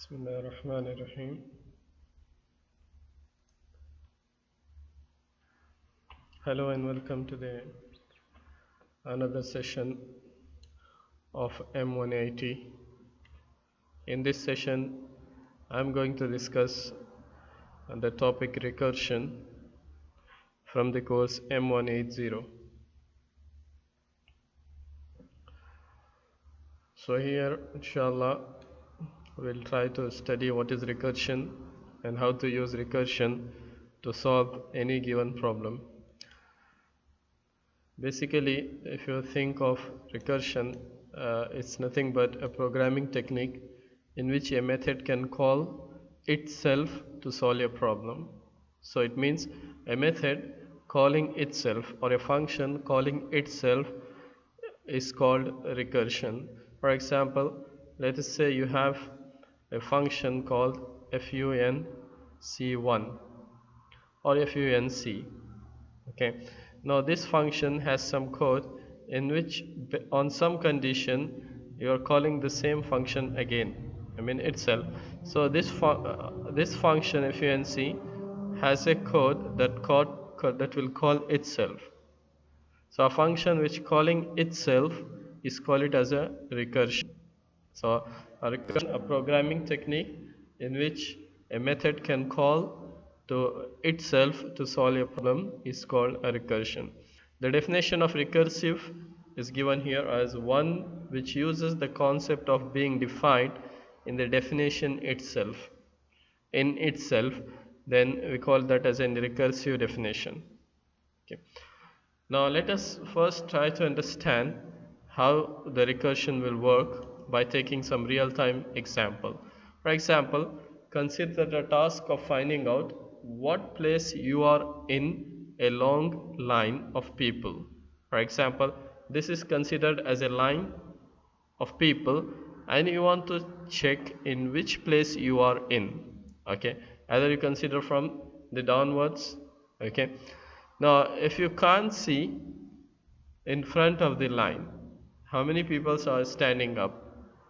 Bismillahirrahmanirrahim. Hello and welcome to the another session of M180. In this session, I'm going to discuss the topic recursion from the course M180. So here, inshallah, we'll try to study what is recursion and how to use recursion to solve any given problem. Basically, if you think of recursion, it's nothing but a programming technique in which a method can call itself to solve a problem. So it means a method calling itself or a function calling itself is called recursion. For example, let us say you have a function called func1 or func. Okay, now this function has some code in which on some condition you are calling the same function again, itself. So this function func has a code that will call itself. So a function which calling itself is called it as a recursion. So a recursion, a programming technique in which a method can call to itself to solve a problem is called a recursion. The definition of recursive is given here as one which uses the concept of being defined in the definition itself. In itself, then we call that as a recursive definition. Okay. Now let us first try to understand how the recursion will work by taking some real-time example. For example, consider the task of finding out what place you are in a long line of people. For example, this is considered as a line of people and you want to check in which place you are in. Okay, either you consider from the downwards. Okay, now if you can't see in front of the line how many people are standing up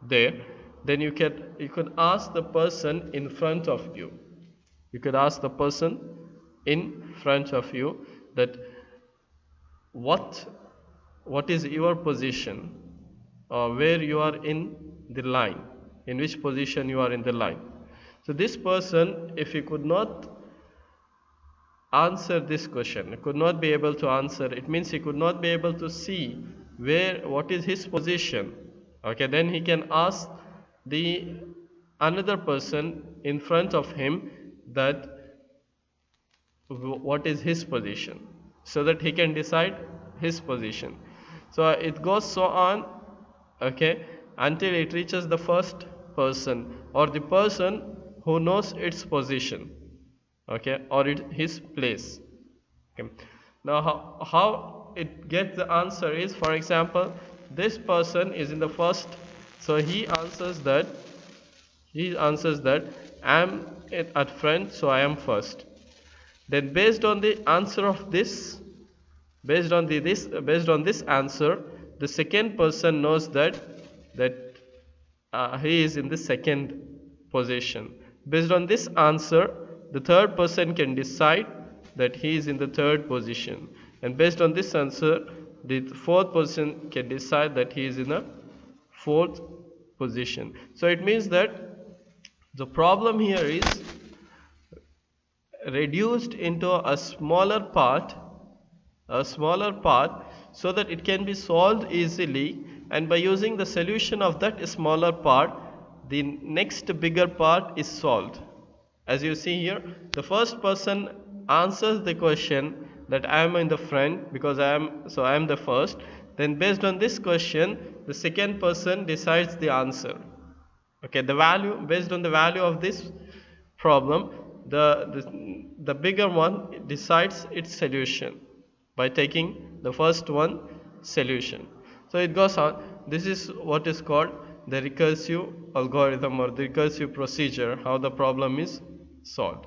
there, then you could ask the person in front of you. You could ask the person in front of you that what is your position, or where you are in the line, in which position you are in the line. So this person, if he could not answer this question, could not be able to answer, it means he could not be able to see what is his position. Okay, then he can ask the another person in front of him that what is his position, so that he can decide his position. So it goes so on, okay, until it reaches the first person or the person who knows its position, okay, or his place. Okay. Now how it gets the answer is, for example, this person is in the first, so he answers that I am at front, so I am first. Then based on the answer of this, based on this answer, the second person knows that he is in the second position. Based on this answer, the third person can decide that he is in the third position, and based on this answer, the fourth person can decide that he is in a fourth position. So it means that the problem here is reduced into a smaller part, so that it can be solved easily, and by using the solution of that smaller part, the next bigger part is solved. As you see here, the first person answers the question that I am in the front because I am the first. Then based on this question, the second person decides the answer. Okay, the value, based on the value of this problem, the bigger one decides its solution by taking the first one solution. So it goes on. This is what is called the recursive algorithm or the recursive procedure, how the problem is solved.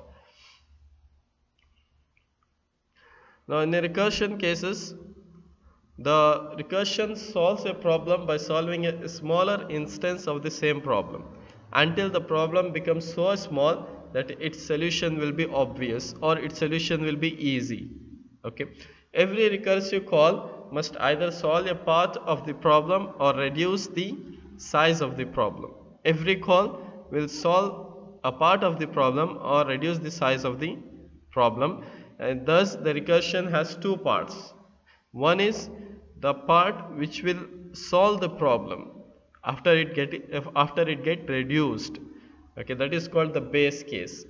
Now in the recursion cases, the recursion solves a problem by solving a smaller instance of the same problem. until the problem becomes so small that its solution will be obvious or its solution will be easy. Okay, every recursive call must either solve a part of the problem or reduce the size of the problem. Every call will solve a part of the problem or reduce the size of the problem, and thus the recursion has two parts. One is the part which will solve the problem after it get reduced. Okay, that is called the base case,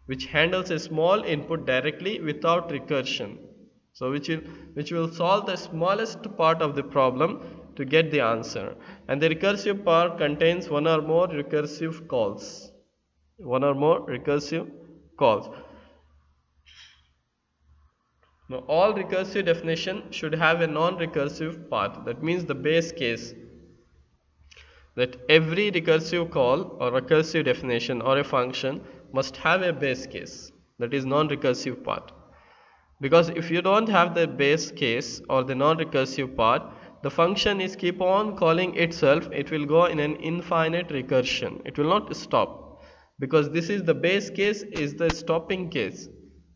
which handles a small input directly without recursion. So which will solve the smallest part of the problem to get the answer. And the recursive part contains one or more recursive calls. One or more recursive calls. Now all recursive definition should have a non-recursive part. That means the base case, that every recursive call or recursive definition or a function must have a base case, that is non-recursive part. Because if you don't have the base case or the non-recursive part, the function is keep on calling itself. It will go in an infinite recursion. It will not stop, because this is the base case is the stopping case,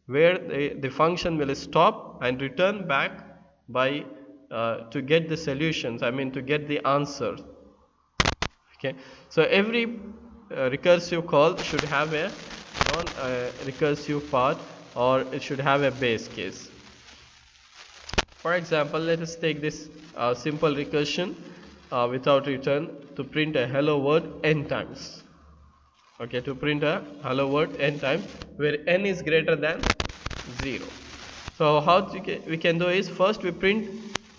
where the function will stop and return back by to get the solutions, I mean to get the answer. Okay, so every recursive call should have a non-recursive part, or it should have a base case. For example, let us take this simple recursion without return to print a hello world n times. Okay, to print a hello world n times where n is greater than 0. So how we can do is, first we print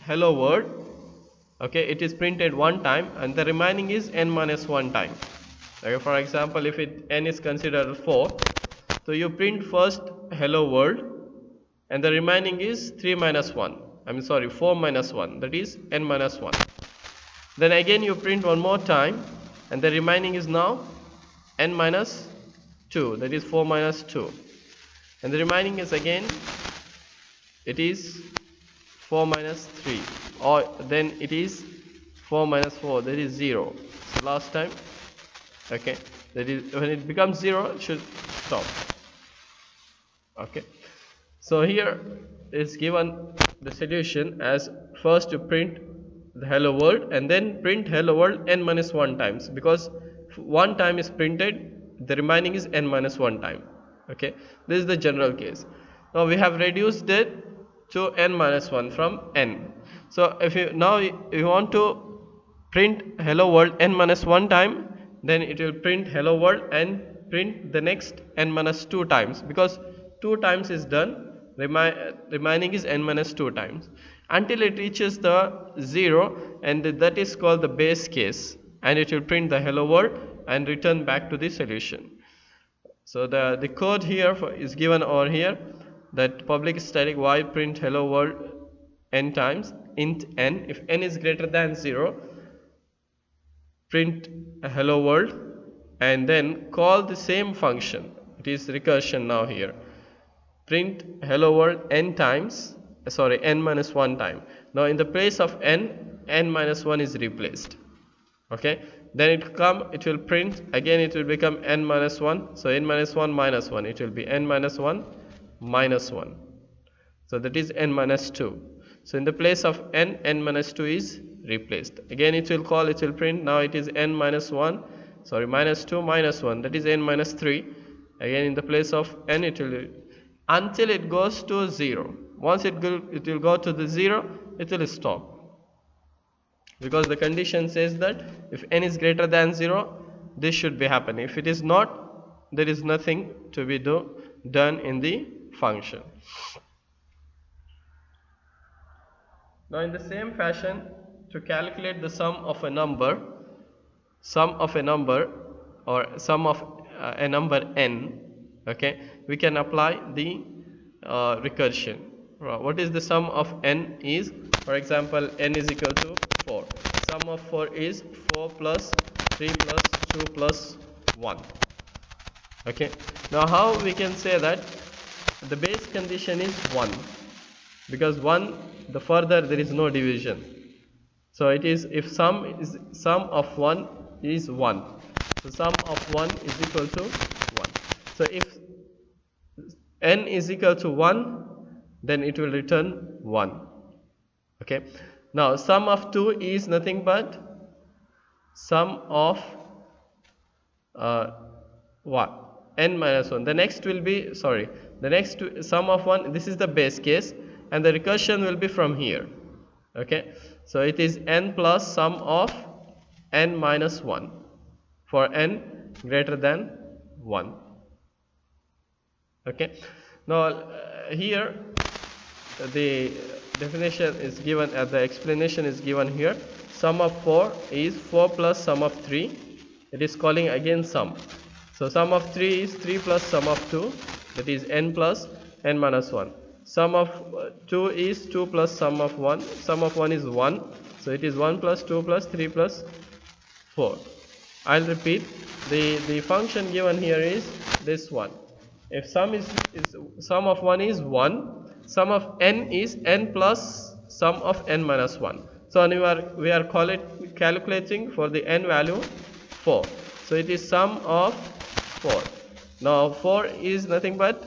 hello world. Okay, it is printed one time and the remaining is n minus 1 time. Okay, for example, if n is considered 4, so you print first hello world and the remaining is 4 minus 1, that is n minus 1. Then again you print one more time and the remaining is now n minus 2, that is 4 minus 2, and the remaining is again it is 4 minus 3, or then it is 4 minus 4, that is 0. So last time, okay, that is when it becomes 0 it should stop. Okay, so here is given the solution as, first you print the hello world and then print hello world n minus 1 times, because one time is printed, the remaining is n minus 1 time. Okay, this is the general case. Now we have reduced it to n minus 1 from n. So if you want to print hello world n minus 1 time, then it will print hello world and print the next n minus 2 times, because 2 times is done, remaining is n minus 2 times, until it reaches the 0, and that is called the base case, and it will print the hello world and return back to the solution. So the code here is given over here, that public static void print hello world n times int n. If n is greater than 0, print a hello world and then call the same function. It is recursion now here. Print hello world n minus 1 time. Now in the place of n minus 1 is replaced. Okay, then it will print again, it will become n minus 1. So n minus 1 minus 1, it will be n minus 1 minus 1. So that is n minus 2. So in the place of n minus 2 is replaced. Again it will print, now it is n minus 1, minus 2 minus 1, that is n minus 3. Again in the place of n it will, until it goes to 0. Once it will go to the 0, it will stop, because the condition says that if n is greater than 0, this should be happening. If it is not, there is nothing to be done in the function. Now in the same fashion, to calculate the sum of a number or sum of a number n, okay, we can apply the recursion. What is the sum of n is, for example, n is equal to 4. Sum of 4 is 4 plus 3 plus 2 plus 1. Okay, now how we can say that the base condition is 1, because 1, the further there is no division. So it is, if sum of 1 is 1, So sum of 1 is equal to 1. So if n is equal to 1, then it will return 1. Okay. Now sum of 2 is nothing but sum of what? N minus 1. The next will be, sorry, the next sum of 1, this is the base case, and the recursion will be from here. Okay. So it is n plus sum of n minus 1 for n greater than 1. Okay. Now here the definition is given, the explanation is given here. Sum of 4 is 4 plus sum of 3. It is calling again sum. So sum of 3 is 3 plus sum of 2, that is n plus n minus 1. Sum of 2 is 2 plus sum of 1. Sum of 1 is 1. So it is 1 plus 2 plus 3 plus 4. I'll repeat. The function given here is this one. If sum sum of 1 is 1, sum of n is n plus sum of n minus 1. So we are calculating for the n value 4. So it is sum of 4. Now 4 is nothing but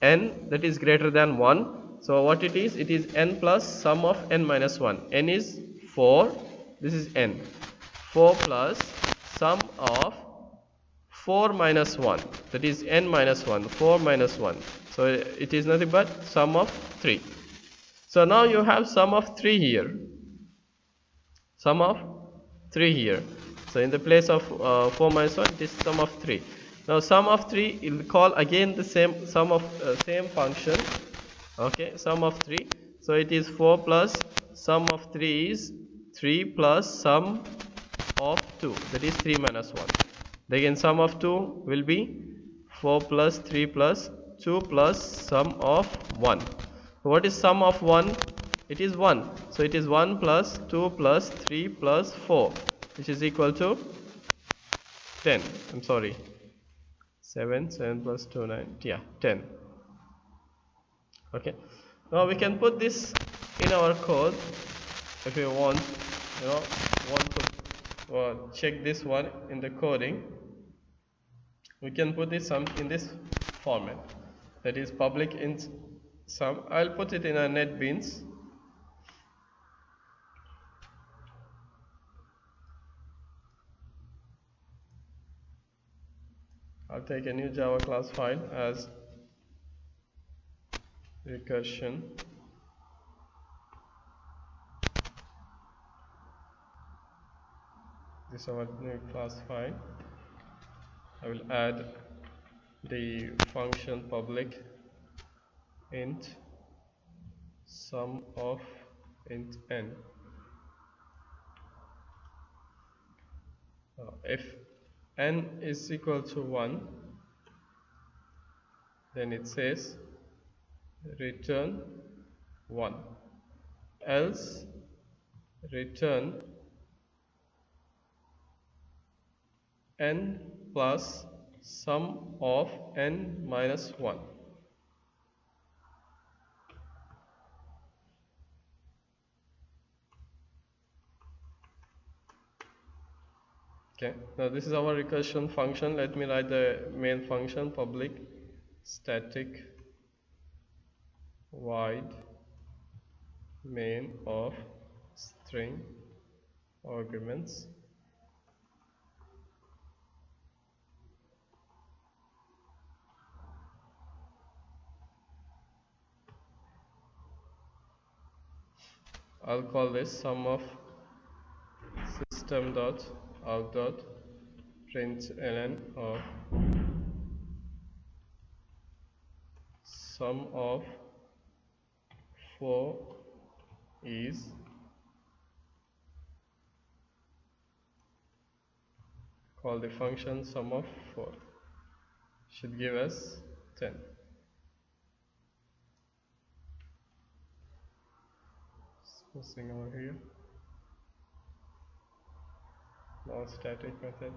n, that is greater than 1. So what it is? It is n plus sum of n minus 1. N is 4. This is n. 4 plus sum of 4 minus 1, that is n minus 1. 4 minus 1. So it is nothing but sum of 3. So now you have sum of 3 here. Sum of 3 here. So in the place of 4 minus 1, it is sum of 3. Now sum of 3, you will call again the same sum of same function. Okay, sum of 3. So it is 4 plus sum of 3 is 3 plus sum of 2, that is 3 minus 1. Again sum of 2 will be 4 plus 3 plus 2 plus sum of 1. What is sum of 1? It is 1. So it is 1 plus 2 plus 3 plus 4, which is equal to 10. I'm sorry. 7 plus 2, 9. Yeah, 10. Okay. Now we can put this in our code if you want, to check this one in the coding. We can put this sum in this format, that is public int sum. I'll put it in a NetBeans. I'll take a new Java class file as recursion. This is our new class file. I will add the function public int sum of int n. If n is equal to 1, then it says return 1, else return n plus sum of n minus 1. Okay, now this is our recursion function. Let me write the main function: public static void main of string arguments. I'll call this sum of system.out.println of sum of 4 is call the function sum of 4, should give us 10. Missing over here. Now static method.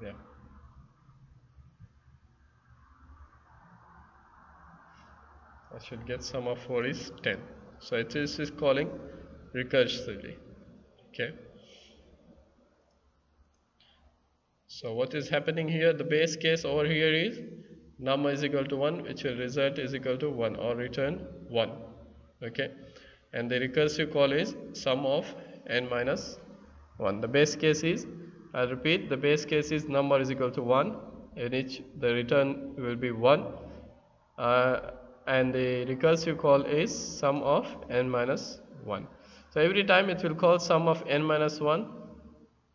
Yeah. I should get sum of 4 is 10. So it is calling recursively. Okay. So what is happening here? The base case over here is num is equal to 1, which will result is equal to 1 or return 1. Okay. And the recursive call is sum of n minus 1. The base case is, I repeat, the base case is number is equal to 1, in which the return will be 1. And the recursive call is sum of n minus 1. So every time it will call sum of n minus 1.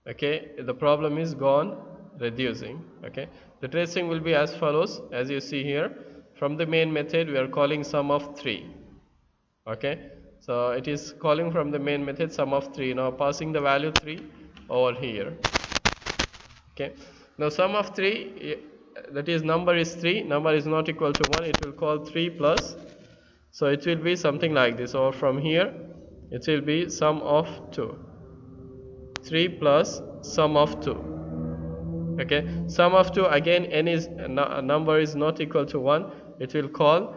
Okay, the problem is gone, reducing. Okay, the tracing will be as follows, as you see here. From the main method we are calling sum of 3. Okay, so it is calling from the main method sum of 3, now passing the value 3 over here. Okay, now sum of 3, that is number is 3, number is not equal to 1, it will call 3 plus, so it will be something like this, or from here it will be sum of 2, 3 plus sum of 2. Okay, sum of 2, again n is number is not equal to 1, it will call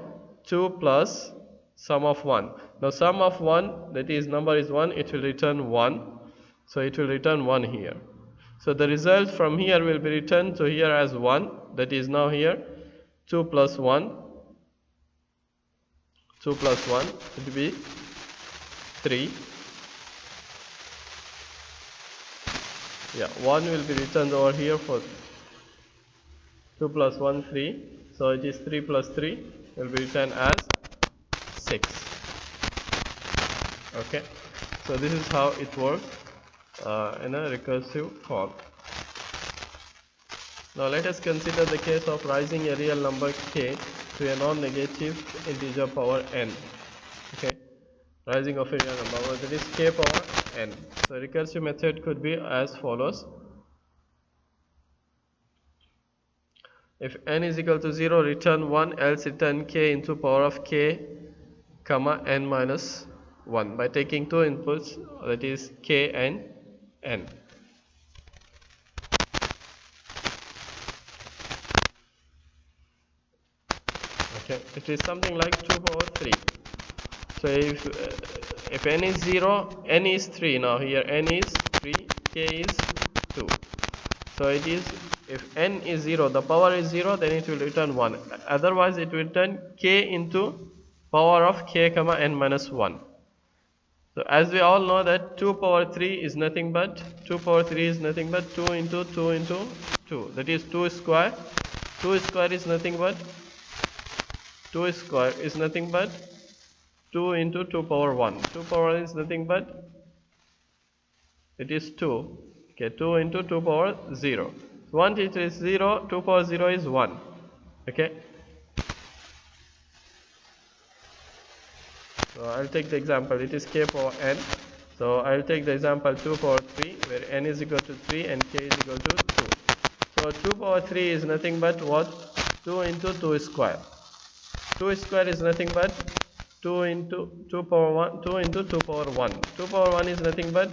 2 plus sum of 1. Now sum of 1, that is number is 1, it will return 1, so it will return 1 here. So the result from here will be returned to here as 1, that is now here 2 plus 1, 2 plus 1, it will be 3. Yeah, 1 will be returned over here for 2 plus 1, 3. So it is 3 plus 3 will be returned as 6. Okay, so this is how it works in a recursive call. Now let us consider the case of raising a real number k to a non-negative integer power n. Okay, rising of a real number, that is k power n. So recursive method could be as follows. If n is equal to 0, return 1, else return k into power of k comma n minus 1 by taking two inputs, that is k and n. Okay, it is something like 2 power 3. So if n is 0, n is 3. Now here n is 3, k is 2. So it is, if n is 0, the power is 0, then it will return 1. Otherwise it will return k into power of k comma n minus 1. So as we all know that 2 power 3 is nothing but 2 power 3 is nothing but 2 into 2 into 2. That is 2 square. 2 square is nothing but 2 square is nothing but 2 into 2 power 1. 2 power 1 is nothing but, it is 2. Okay, 2 into 2 power 0. So 1 it is 0, 2 power 0 is 1. Okay. So I'll take the example, it is k power n. So I'll take the example 2 power 3, where n is equal to 3 and k is equal to 2. So 2 power 3 is nothing but what? 2 into 2 square. 2 square is nothing but 2 into 2 power 1, 2 into 2 power 1. 2 power 1 is nothing but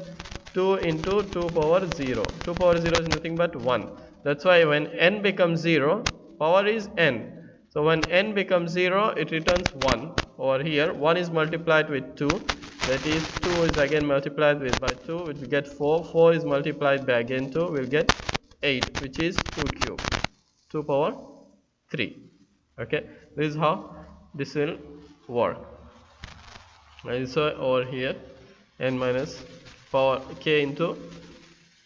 2 into 2 power 0. 2 power 0 is nothing but 1. That's why when n becomes 0, power is n. So when n becomes 0, it returns 1. Over here, 1 is multiplied with 2. That is, 2 is again multiplied with by 2, which will get 4. 4 is multiplied by again 2, we'll get 8, which is 2 cube. 2 power 3. Okay, this is how this will work. And so over here, n minus power k into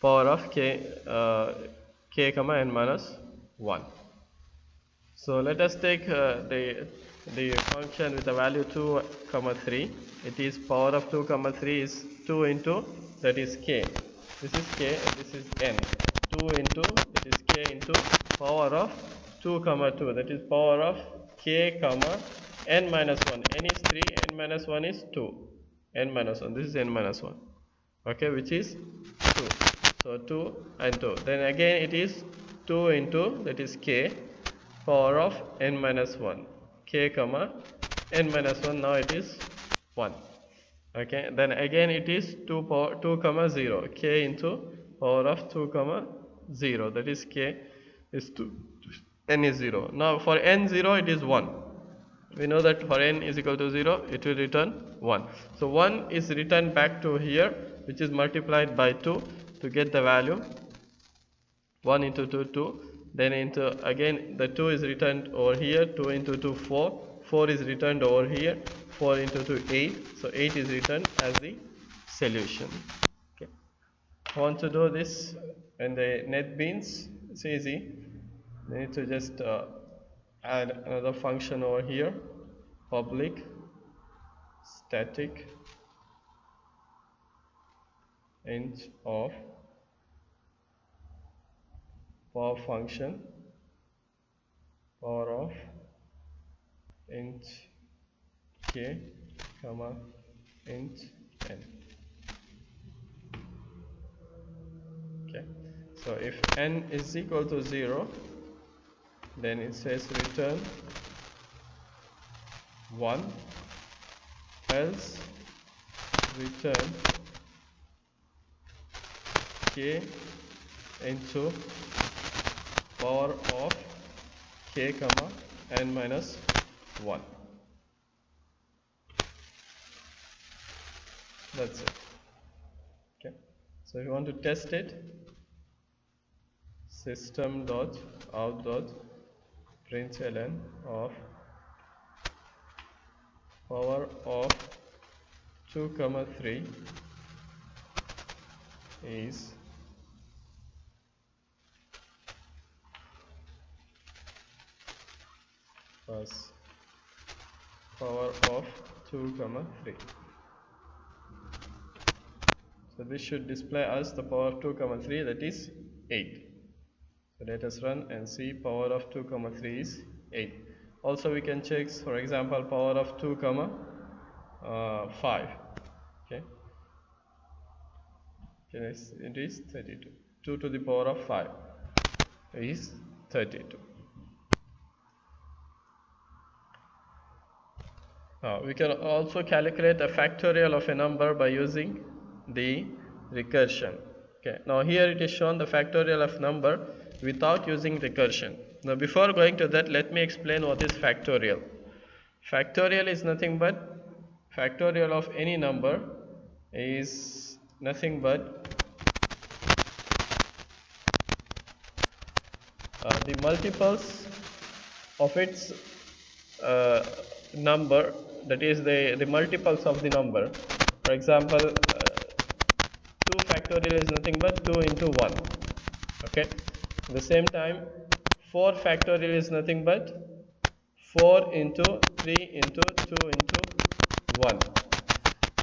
power of k comma n minus 1. So let us take the function with the value 2 comma 3. It is power of 2 comma 3 is 2 into, that is k. This is k and this is n. 2 into, that is k into power of 2 comma 2. That is power of k comma n minus 1. N is 3, n minus 1 is 2. N minus 1. This is n minus 1. Okay, which is 2. So 2 and 2. Then again it is 2 into, that is k, power of n minus 1. K comma n minus 1. Now it is 1. Okay, then again it is 2 power 2 comma 0. K into power of 2 comma 0. That is k is 2. N is 0. Now for n 0 it is 1. we know that for n is equal to 0 it will return 1. So 1 is returned back to here, which is multiplied by 2 to get the value 1 into 2 2, then into again the 2 is returned over here, 2 into 2 4, 4 is returned over here, 4 into 2 8, so 8 is returned as the solution. Okay, I want to do this in the NetBeans. It's easy. We need to just add another function over here, public static int of power function power of int k comma int n. Okay, so if n is equal to 0, then it says return 1, else return k into power of k comma n minus 1. That's it. Okay, so if you want to test it, system.out.println of power of 2 comma 3 is plus power of 2 comma 3. So this should display us the power of 2 comma 3, that is 8. So let us run and see power of 2 comma 3 is 8. Also we can check, for example, power of 2 comma 5. Okay, it is 32. 2 to the power of 5 is 32. We can also calculate a factorial of a number by using the recursion. Okay, now here it is shown the factorial of number without using recursion. Now before going to that, let me explain what is factorial. Factorial is nothing but, factorial of any number is nothing but the multiples of its number, that is the multiples of the number. For example, 2 factorial is nothing but 2 into 1. Okay, at the same time 4 factorial is nothing but 4 into 3 into 2 into 1.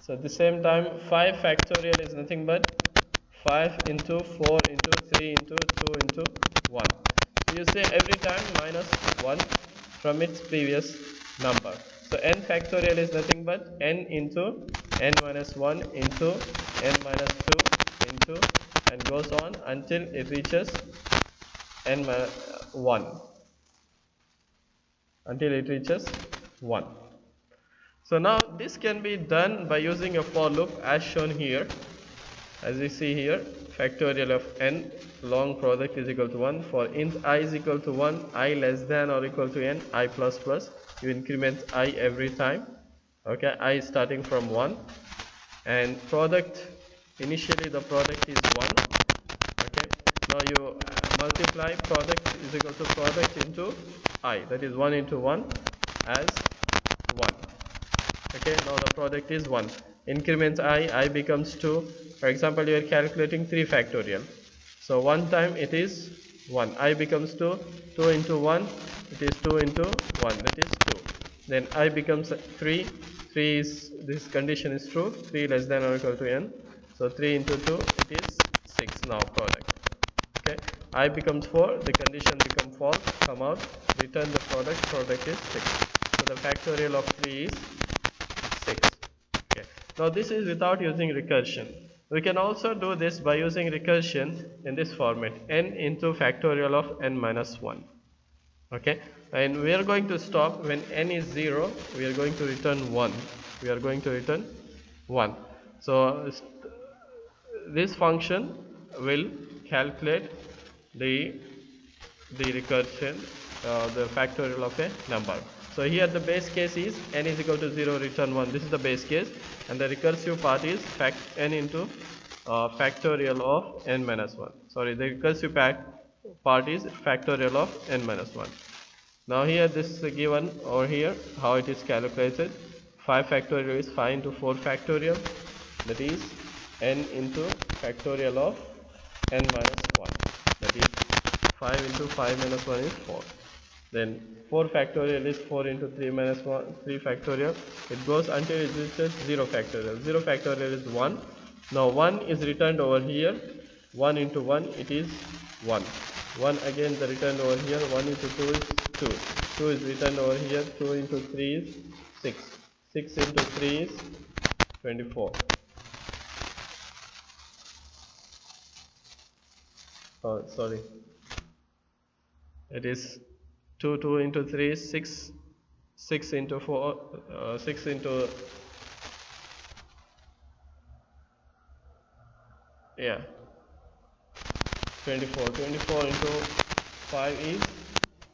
So at the same time 5 factorial is nothing but 5 into 4 into 3 into 2 into 1. So you say every time minus 1 from its previous number. So n factorial is nothing but n into n minus 1 into n minus 2 into, and goes on until it reaches n minus 1, until it reaches 1. So now this can be done by using a for loop as shown here. As you see here, factorial of n long product is equal to 1. For int I is equal to 1, I less than or equal to n, I plus plus, you increment I every time. Okay, I starting from 1, and product, initially the product is 1. Okay, now you multiply product is equal to product into I, that is 1 into 1 as 1. Okay, now the product is 1. Increment I becomes 2. For example, you are calculating 3 factorial. So one time it is 1. I becomes 2. 2 into 1, it is 2 into 1, that is 2. Then I becomes 3. 3 is, this condition is true. 3 less than or equal to n. So 3 into 2, it is 6 now product. Okay, I becomes 4. The condition becomes false. Come out. Return the product. Product is 6. So the factorial of 3 is 6. Okay. Now this is without using recursion. We can also do this by using recursion in this format, n into factorial of n minus 1. Okay, and we are going to stop when n is 0. We are going to return 1. We are going to return 1. So this function will calculate the recursion, the factorial of a number. So here the base case is n is equal to 0, return 1. This is the base case, and the recursive part is n into factorial of n minus 1. Sorry, the recursive part is factorial of n minus 1. Now here this is given over here how it is calculated. 5 factorial is 5 into 4 factorial, that is n into factorial of n minus 1, that is 5 into 5 minus 1 is 4. Then 4 factorial is 4 into 3 minus 1, 3 factorial. It goes until it reaches 0 factorial. 0 factorial is 1. Now 1 is returned over here. 1 into 1 it is 1. 1 again the returned over here. 1 into 2 is 2. 2 is returned over here. 2 into 3 is 6. 6 into 3 is 24. Oh, sorry. It is 2 into 3 is 6. 6 into 4, 6 into, yeah, 24. 24 into 5 is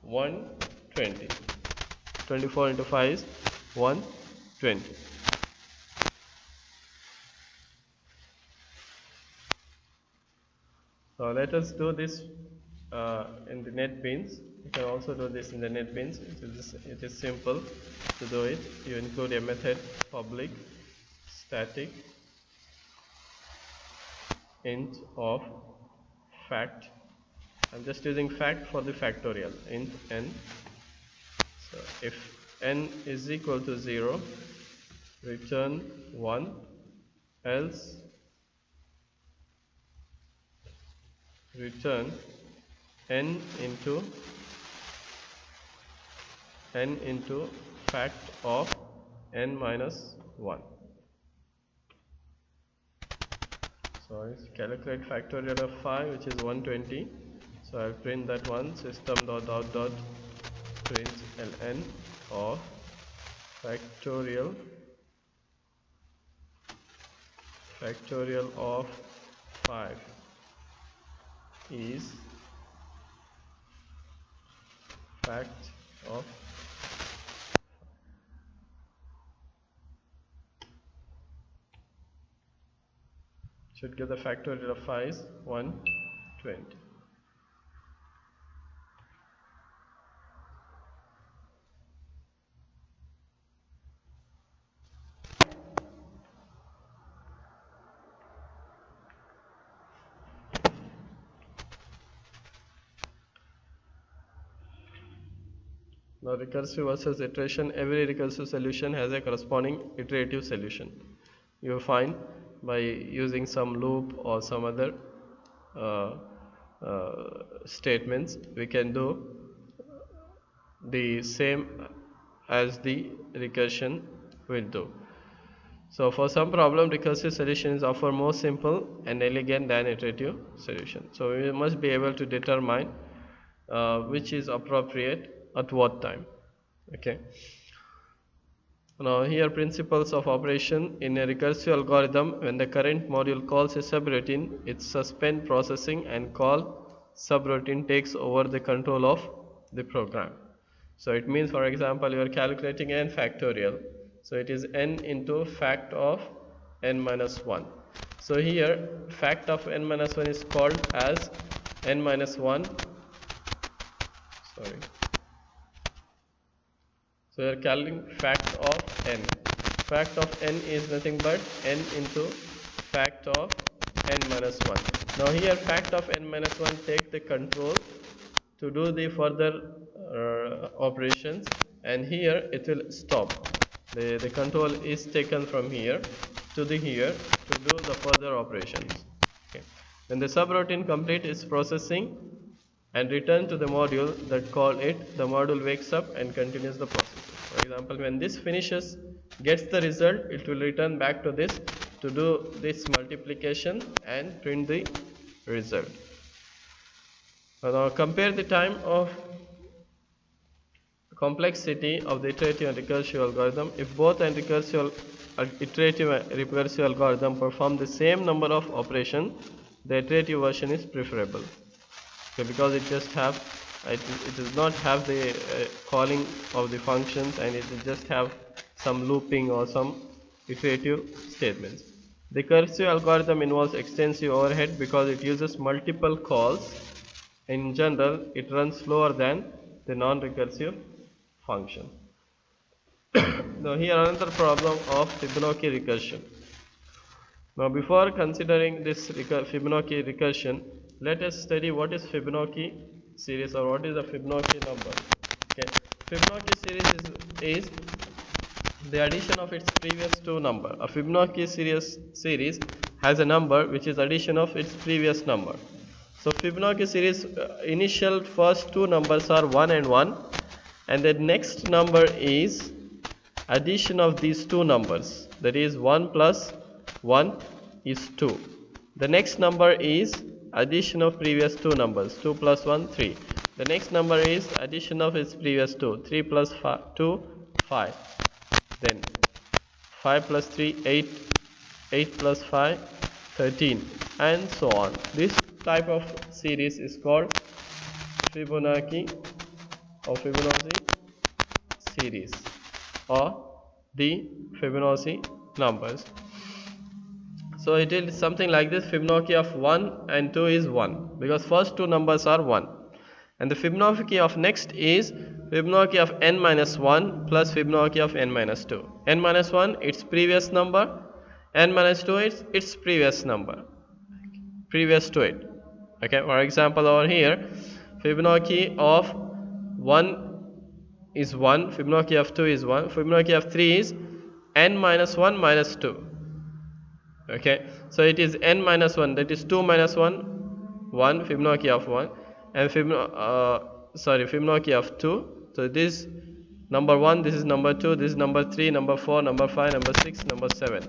120. 24 into 5 is 120. So let us do this in the NetBeans. You can also do this in the NetBeans. It is simple to do it. You include a method public static int of fact. I'm just using fact for the factorial, int n. So if n is equal to 0, return 1, else return n into fact of n minus 1. So I calculate factorial of 5, which is 120. So I'll print that one, system dot out dot print ln of factorial of 5 is fact of should give the factorial of 5 is 120. Now recursive versus iteration, every recursive solution has a corresponding iterative solution. You will find by using some loop or some other statements, we can do the same as the recursion will do. So for some problem, recursive solutions offer more simple and elegant than iterative solution. So we must be able to determine which is appropriate at what time. Okay. Now here principles of operation in a recursive algorithm. When the current module calls a subroutine, it suspends processing and call subroutine takes over the control of the program. So it means, for example, you are calculating n factorial. So it is n into fact of n minus 1. So here fact of n minus 1 is called as n minus 1. Sorry. So we are calling fact of n. Fact of n is nothing but n into fact of n minus 1. Now here fact of n minus 1 take the control to do the further operations, and here it will stop. The control is taken from here to the here to do the further operations. Okay. When the subroutine complete its processing and return to the module that call it, the module wakes up and continues the process. For example, when this finishes, gets the result, it will return back to this to do this multiplication and print the result. Now compare the time of complexity of the iterative and recursive algorithm. If both an iterative and recursive algorithm perform the same number of operations, the iterative version is preferable. Okay, because it just have it does not have the calling of the functions, and it will just have some looping or some iterative statements. The recursive algorithm involves extensive overhead because it uses multiple calls. In general, it runs slower than the non-recursive function. Now here another problem of Fibonacci recursion. Now before considering this Fibonacci recursion, let us study what is Fibonacci series, or what is a Fibonacci number. Okay, Fibonacci series is the addition of its previous two number. A Fibonacci series has a number which is addition of its previous number. So Fibonacci series initial first two numbers are 1 and 1, and the next number is addition of these two numbers, that is 1 plus 1 is 2. The next number is addition of previous two numbers, 2 plus 1 3. The next number is addition of its previous two, 3 plus 2 5. Then 5 plus 3 8, 8 plus 5 13, and so on. This type of series is called Fibonacci series, or the Fibonacci numbers. So it is something like this. Fibonacci of 1 and 2 is 1, because first two numbers are 1, and the Fibonacci of next is Fibonacci of n minus 1 plus Fibonacci of n minus 2. N minus 1 its previous number, n minus 2 is its previous number, previous to it. Okay, for example, over here Fibonacci of 1 is 1, Fibonacci of 2 is 1, Fibonacci of 3 is n minus 1 minus 2. Okay, so it is n minus 1, that is 2 minus 1 1, Fibonacci of 1, and Fibonacci of 2. So this number 1, this is number 2, this is number 3, number 4, number 5, number 6, number 7.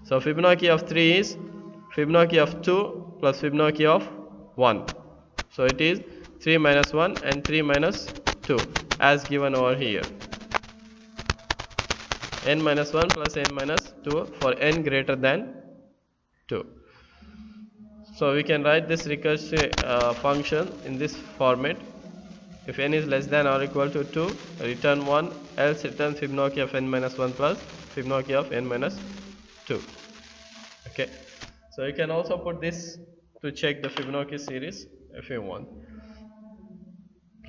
So Fibonacci of 3 is Fibonacci of 2 plus Fibonacci of 1. So it is 3 minus 1 and 3 minus 2 as given over here. N minus 1 plus n minus 2 for n greater than 2. So we can write this recursive function in this format. If n is less than or equal to 2, return 1, else return Fibonacci of n minus 1 plus Fibonacci of n minus 2. Okay, so you can also put this to check the Fibonacci series if you want,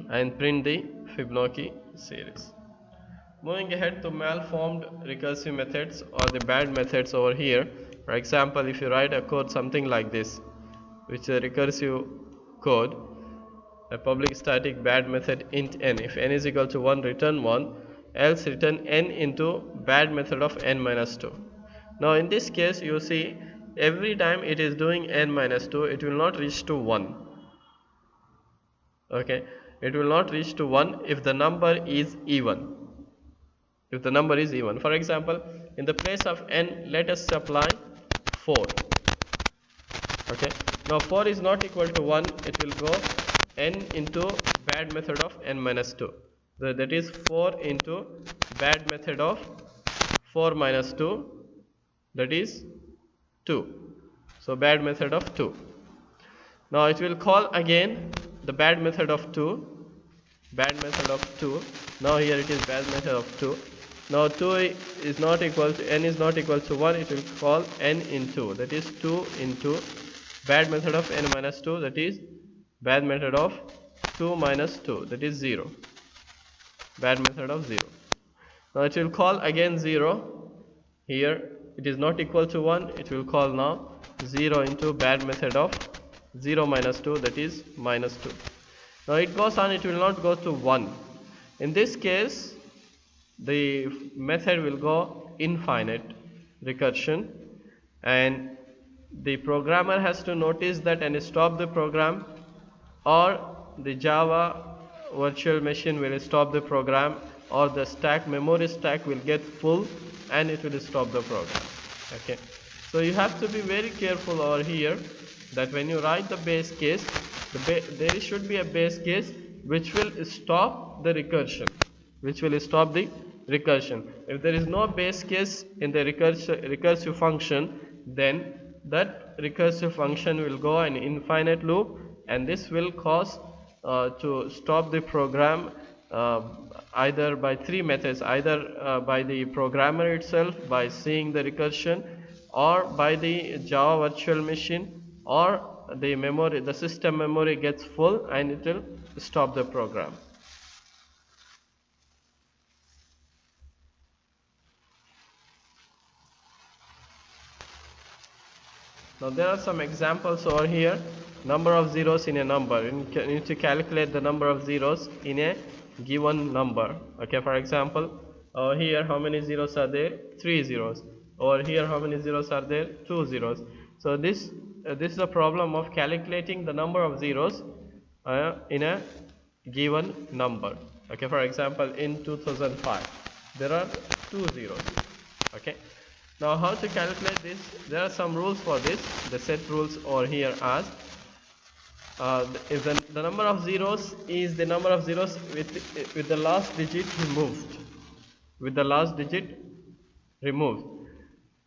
and print the Fibonacci series. Moving ahead to malformed recursive methods, or the bad methods over here. For example, if you write a code something like this, which is a recursive code, a public static bad method int n. If n is equal to 1, return 1, else return n into bad method of n minus 2. Now in this case, you see every time it is doing n minus 2, it will not reach to 1. Okay, it will not reach to 1 if the number is even. If the number is even, for example, in the place of n, let us supply 4. Okay, now 4 is not equal to 1, it will go n into bad method of n minus 2. So that is 4 into bad method of 4 minus 2, that is 2. So bad method of 2. Now it will call again the bad method of 2, bad method of 2. Now here it is bad method of 2. Now 2 is not equal to, n is not equal to 1, it will call n into, that is 2 into bad method of n minus 2, that is bad method of 2 minus 2, that is 0, bad method of 0. Now it will call again 0, here it is not equal to 1, it will call now 0 into bad method of 0 minus 2, that is minus 2. Now it goes on, it will not go to 1. In this case, the method will go infinite recursion, and the programmer has to notice that and stop the program, or the Java virtual machine will stop the program, or the memory stack will get full and it will stop the program. Okay, so you have to be very careful over here that when you write the base case, there should be a base case which will stop the recursion, If there is no base case in the recursive function, then that recursive function will go an infinite loop, and this will cause to stop the program either by three methods, either by the programmer itself by seeing the recursion, or by the Java virtual machine, or the memory, the system memory gets full and it will stop the program. Now there are some examples over here. Number of zeros in a number. You need to calculate the number of zeros in a given number. Okay, for example, over here how many zeros are there? 3 zeros. Over here how many zeros are there? 2 zeros. So this is a problem of calculating the number of zeros in a given number. Okay, for example, in 2005 there are 2 zeros. Okay. Now how to calculate this? There are some rules for this. The set rules over here as if the number of zeros is the number of zeros with the last digit removed. With the last digit removed.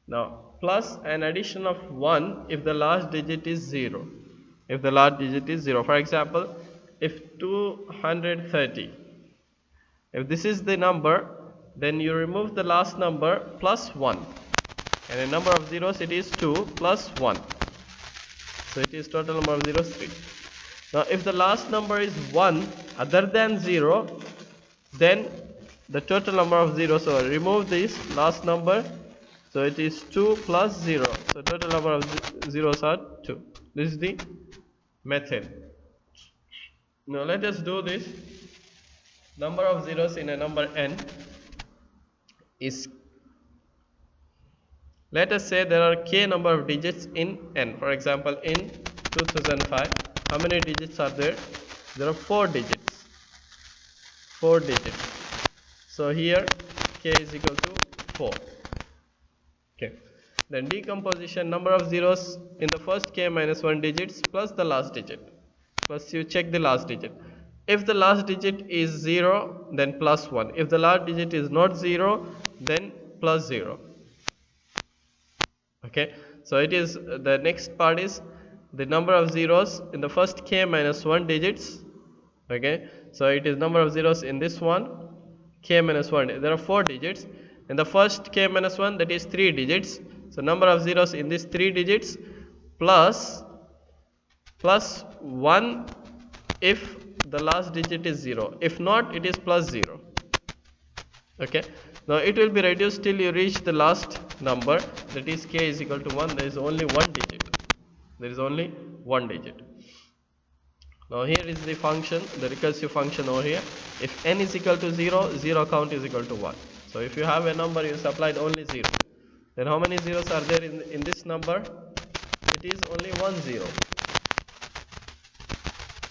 Now plus an addition of 1 if the last digit is 0. If the last digit is 0. For example, if 230, if this is the number, then you remove the last number plus 1. And a number of zeros, it is 2 plus 1. So it is total number of zeros 3. Now if the last number is 1 other than 0, then the total number of zeros, so remove this last number, so it is 2 plus 0. So total number of zeros are 2. This is the method. Now let us do this. Number of zeros in a number n is, let us say there are k number of digits in n. For example, in 2005, how many digits are there? There are 4 digits. 4 digits. So here k is equal to 4. Okay. Then decomposition, number of zeros in the first k minus 1 digits plus the last digit. Plus you check the last digit. If the last digit is 0, then plus 1. If the last digit is not 0, then plus 0. Okay, so it is the next part is the number of zeros in the first k minus 1 digits. Okay, so it is number of zeros in this one, k minus 1. There are 4 digits. In the first k minus 1, that is 3 digits. So number of zeros in these 3 digits plus 1 if the last digit is 0. If not, it is plus 0. Okay, now it will be reduced till you reach the last number, that is k is equal to 1. There is only one digit. There is only one digit. Now here is the function, the recursive function over here. If n is equal to 0, 0 count is equal to 1. So if you have a number, you supplied only 0. Then how many zeros are there in this number? It is only 1 0.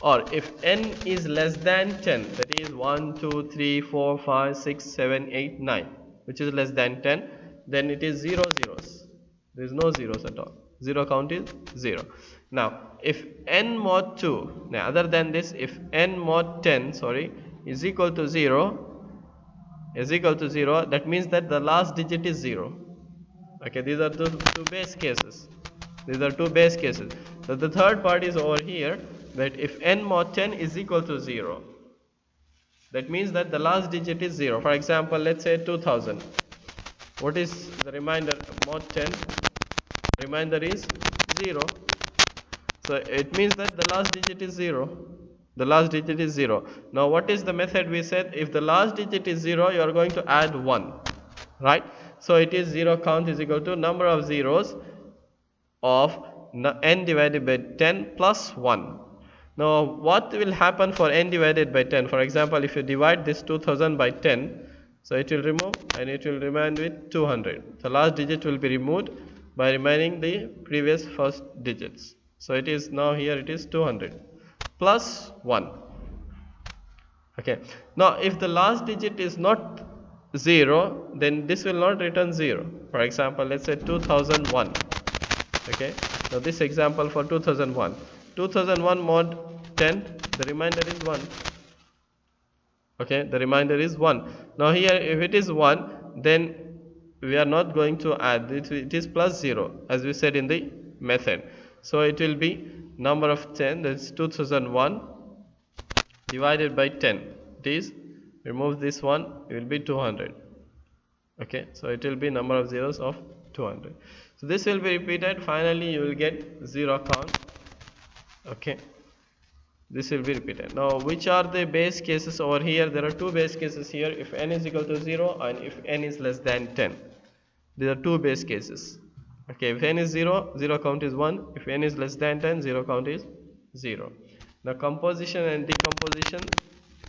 Or if n is less than 10, that is 1, 2, 3, 4, 5, 6, 7, 8, 9, which is less than 10, then it is 0 zeros. There is no zeros at all. 0 count is 0. Now, if n mod 2, now other than this, if n mod 10, is equal to 0, that means that the last digit is 0. Okay, these are two base cases. These are two base cases. So the third part is over here, that if n mod 10 is equal to 0, that means that the last digit is 0. For example, let's say 2000. What is the remainder mod 10? Remainder is 0. So it means that the last digit is 0. The last digit is 0. Now what is the method we said? If the last digit is 0, you are going to add 1. Right? So it is 0 count is equal to number of zeros of n divided by 10 plus 1. Now what will happen for n divided by 10? For example, if you divide this 2000 by 10, so it will remove and it will remain with 200. The last digit will be removed by remaining the previous first digits. So it is now here it is 200 plus 1. Okay. Now if the last digit is not 0, then this will not return 0. For example, let's say 2001. Okay. Now this example for 2001. 2001 mod 10, the remainder is 1. Okay, the remainder is 1. Now here if it is 1, then we are not going to add it is plus 0 as we said in the method. So it will be number of 10, that is 2001 divided by 10. It is, remove this one, it will be 200. Okay, so it will be number of zeros of 200. So this will be repeated. Finally you will get 0 count. Okay, this will be repeated. Now which are the base cases over here? There are two base cases here, if n is equal to 0 and if n is less than 10. There are two base cases. Okay, if n is 0, 0 count is 1. If n is less than 10, 0 count is 0. Now composition and decomposition,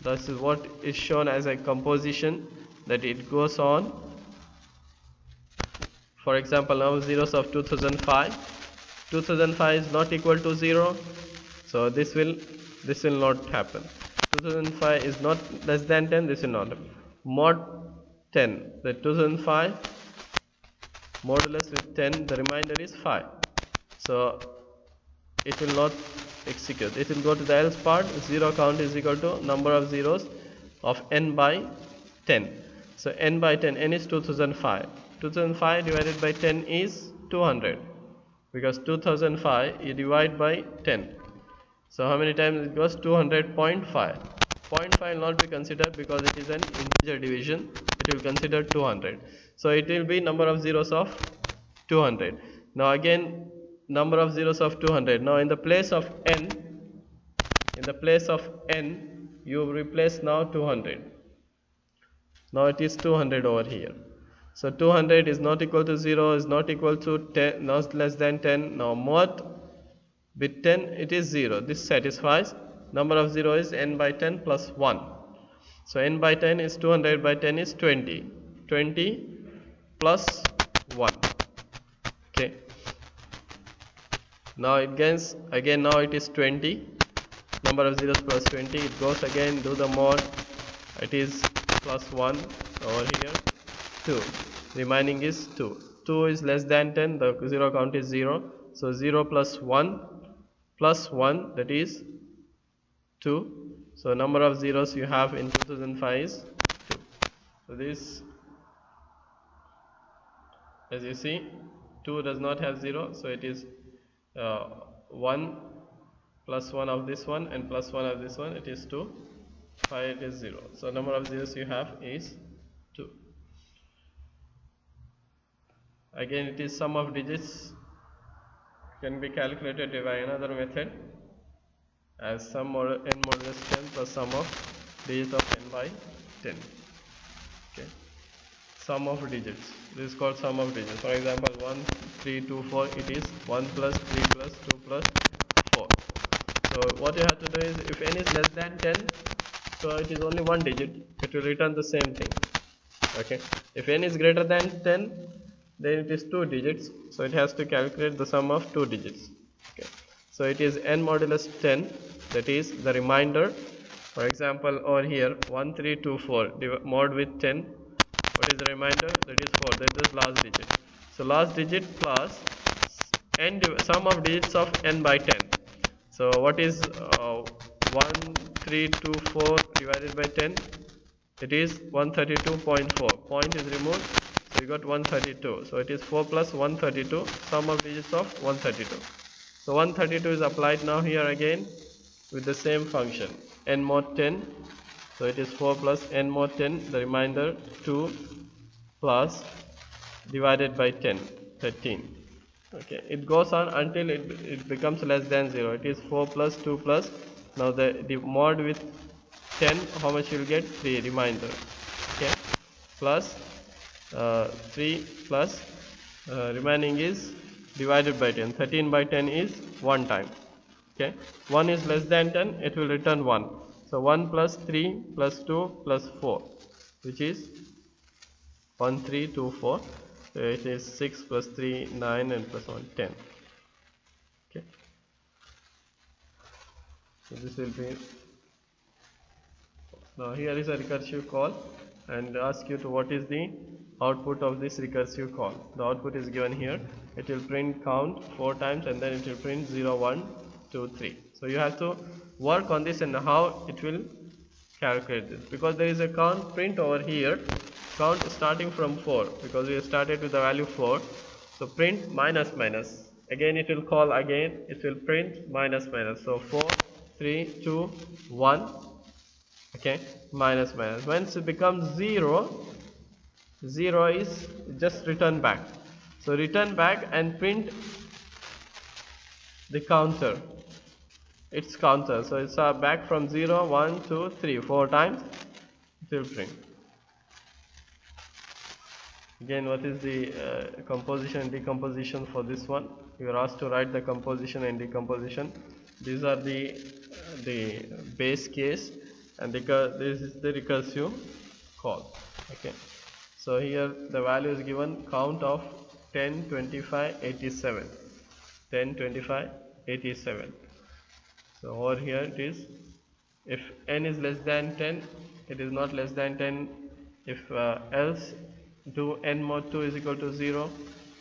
this is what is shown as a composition, that it goes on. For example, now zeros of 2005. 2005 is not equal to 0, so this will not happen. 2005 is not less than 10, this will not happen. Mod 10, the 2005 modulus with 10, the remainder is 5, so it will not execute. It will go to the else part. 0 count is equal to number of zeros of n by 10. So n by 10, n is 2005. 2005 divided by 10 is 200, because 2005 you divide by 10. So how many times it goes? 200.5. 0.5 will not be considered because it is an integer division. It will consider 200. So it will be number of zeros of 200. Now again, number of zeros of 200. Now in the place of n, you replace now 200. Now it is 200 over here. So 200 is not equal to 0, is not equal to 10, not less than 10. Now mod with 10, it is 0. This satisfies. Number of 0 is n by 10 plus 1. So n by 10 is 200 by 10 is 20. 20 plus 1. Okay. Now it gains again. Now it is 20. Number of zeros plus 20. It goes again. Do the mod. It is plus 1 over here. 2. Remaining is 2. 2 is less than 10. The 0 count is 0. So 0 plus 1 plus 1, that is 2. So number of zeros you have in 2005 is 2. So this, as you see, 2 does not have 0. So it is 1 plus 1 of this one and plus 1 of this one. It is 2. 5 it is 0. So number of zeros you have is 2. Again, it is sum of digits can be calculated by another method, as sum or n modulus 10 plus sum of digits of n by 10. Okay, sum of digits. This is called sum of digits. For example, 1, 3, 2, 4. It is 1 plus 3 plus 2 plus 4. So what you have to do is, if n is less than 10, so it is only one digit. It will return the same thing. Okay. If n is greater than 10, then it is 2 digits, so it has to calculate the sum of 2 digits. Okay. So it is n modulus 10, that is the remainder. For example, over here 1, 3, 2, 4 mod with 10. What is the remainder? That is 4. That is last digit. So last digit plus n sum of digits of n by 10. So what is 1, 3, 2, 4 divided by 10? It is 132.4. Point is removed. So you got 132. So it is 4 plus 132, sum of digits of 132. So 132 is applied now here again with the same function, n mod 10. So it is 4 plus n mod 10, the remainder 2 plus divided by 10, 13. Okay, it goes on until it becomes less than 0. It is 4 plus 2 plus, now the mod with 10, how much you will get? 3 remainder. Okay, plus 3 plus remaining is divided by 10. 13 by 10 is 1 time. Okay, 1 is less than 10, it will return 1. So 1 plus 3 plus 2 plus 4, which is 1, 3, 2, 4. So it is 6 plus 3, 9, and plus 1, 10. Okay, so this will be. Now here is a recursive call, and ask you to what is the output of this recursive call. The output is given here. It will print count 4 times, and then it will print 0, 1, 2, 3. So you have to work on this and how it will calculate this, because there is a count print over here, count starting from 4, because we started with the value 4. So print minus minus, again it will call, again it will print minus minus. So 4, 3, 2, 1. Okay, minus minus. Once it becomes 0, 0 is just return back. So return back and print the counter, its counter. So it's back from 0, 1, 2, 3, 4 times it will print. Again, what is the composition and decomposition for this one? You are asked to write the composition and decomposition. These are the base case, and this is the recursive call. Okay. So here the value is given count of 10, 25, 87. 10, 25, 87. So over here it is, if n is less than 10, it is not less than 10. If else do n mod 2 is equal to 0,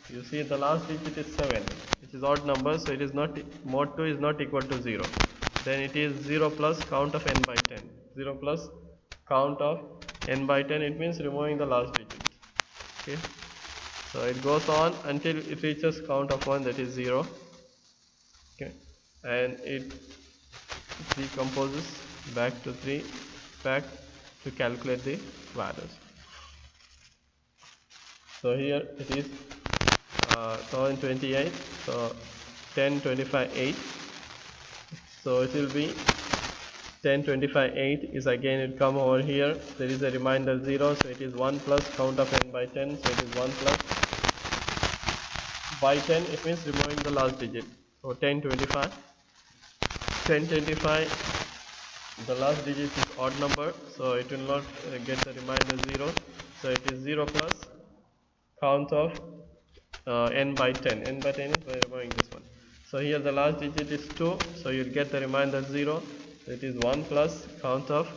you see the last digit is 7, which is odd number, so it is not, mod 2 is not equal to 0. Then it is 0 plus count of n by 10. 0 plus count of n by 10, it means removing the last digit. Okay, so it goes on until it reaches count of 1, that is 0. Okay, and it decomposes back to 3, back to calculate the values. So here it is 1028, so 10, 25, 8. So it will be 10, 25, 8 is again, it come over here, there is a reminder 0, so it is 1 plus count of n by 10, so it is 1 plus by 10, it means removing the last digit. So 10, 25, 10, 25, the last digit is odd number, so it will not get the reminder 0, so it is 0 plus count of n by 10. N by 10 is by removing this one. So here the last digit is 2, so you'll get the reminder 0, so it is 1 plus count of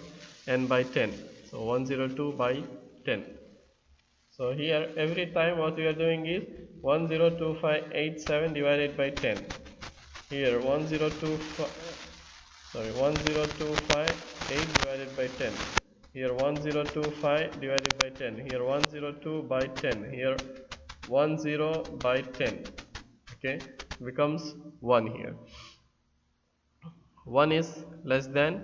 n by 10, so 102 by 10. So here every time what we are doing is 102587 divided by 10. Here 1025 divided by 10. Here 1025 divided by 10. Here 102 by 10. Here 10 by 10. Okay, becomes 1 here. 1 is less than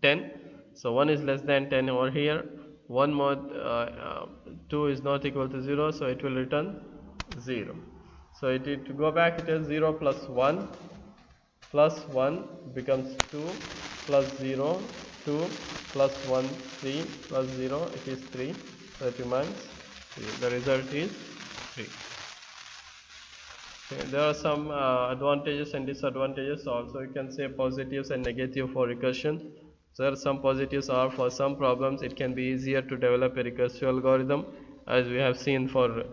10. So 1 is less than 10 over here. 1 mod 2 is not equal to 0, so it will return 0. So it to go back, it is 0 plus 1 plus 1 becomes 2 plus 0, 2 plus 1, 3 plus 0, it is 3. So it remains 3. The result is 3. Okay, there are some advantages and disadvantages also. You can say positives and negative for recursion. So there are some positives are, for some problems it can be easier to develop a recursive algorithm, as we have seen for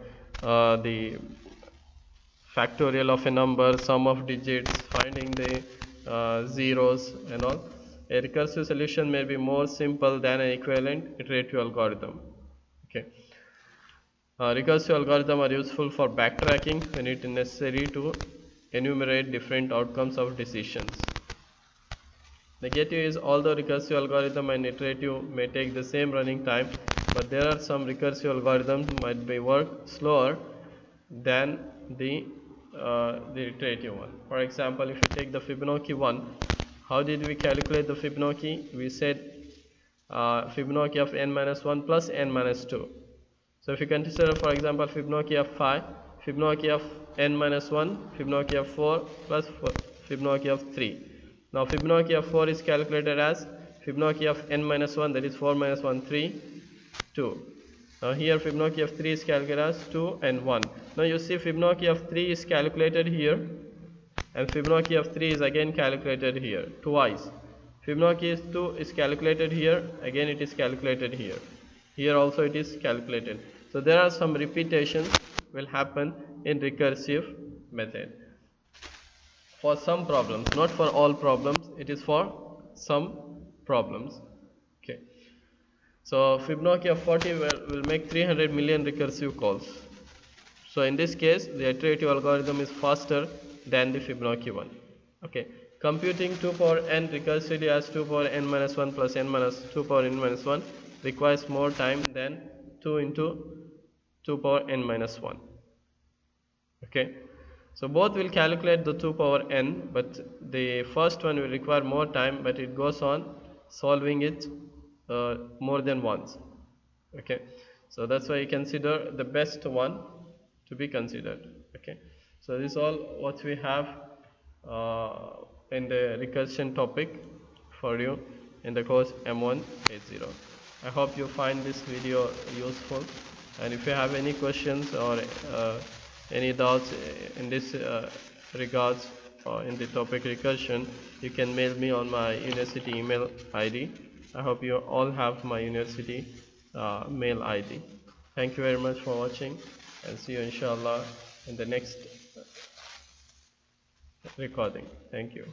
the factorial of a number, sum of digits, finding the zeros and all. A recursive solution may be more simple than an equivalent iterative algorithm. Okay. Recursive algorithms are useful for backtracking when it is necessary to enumerate different outcomes of decisions. Negative is, although recursive algorithm and iterative may take the same running time, but there are some recursive algorithms might be work slower than the iterative one. For example, if you take the Fibonacci one, how did we calculate the Fibonacci? We said Fibonacci of n minus 1 plus n minus 2. So if you consider, for example, Fibonacci of 5, Fibonacci of n minus 1, Fibonacci of 4 plus Fibonacci of 3. Now Fibonacci of 4 is calculated as Fibonacci of n minus 1, that is 4 minus 1, 3, 2. Now here Fibonacci of 3 is calculated as 2 and 1. Now you see Fibonacci of 3 is calculated here, and Fibonacci of 3 is again calculated here twice. Fibonacci 2 is calculated here, again it is calculated here. Here also it is calculated. So there are some repetitions will happen in recursive method. For some problems, not for all problems, it is for some problems. Okay. So Fibonacci of 40 will make 300 million recursive calls. So in this case, the iterative algorithm is faster than the Fibonacci one. Okay. Computing 2 power n recursively as 2 power n minus 1 plus n minus 2 power n minus 1 requires more time than 2 into 2 power n minus 1. Okay. So both will calculate the 2 power n, but the first one will require more time, but it goes on solving it more than once. Okay, so that's why you consider the best one to be considered. Okay, so this is all what we have in the recursion topic for you in the course M180. I hope you find this video useful, and if you have any questions or any doubts in this regards or in the topic recursion, you can mail me on my university email ID. I hope you all have my university mail ID. Thank you very much for watching, and see you inshallah in the next recording. Thank you.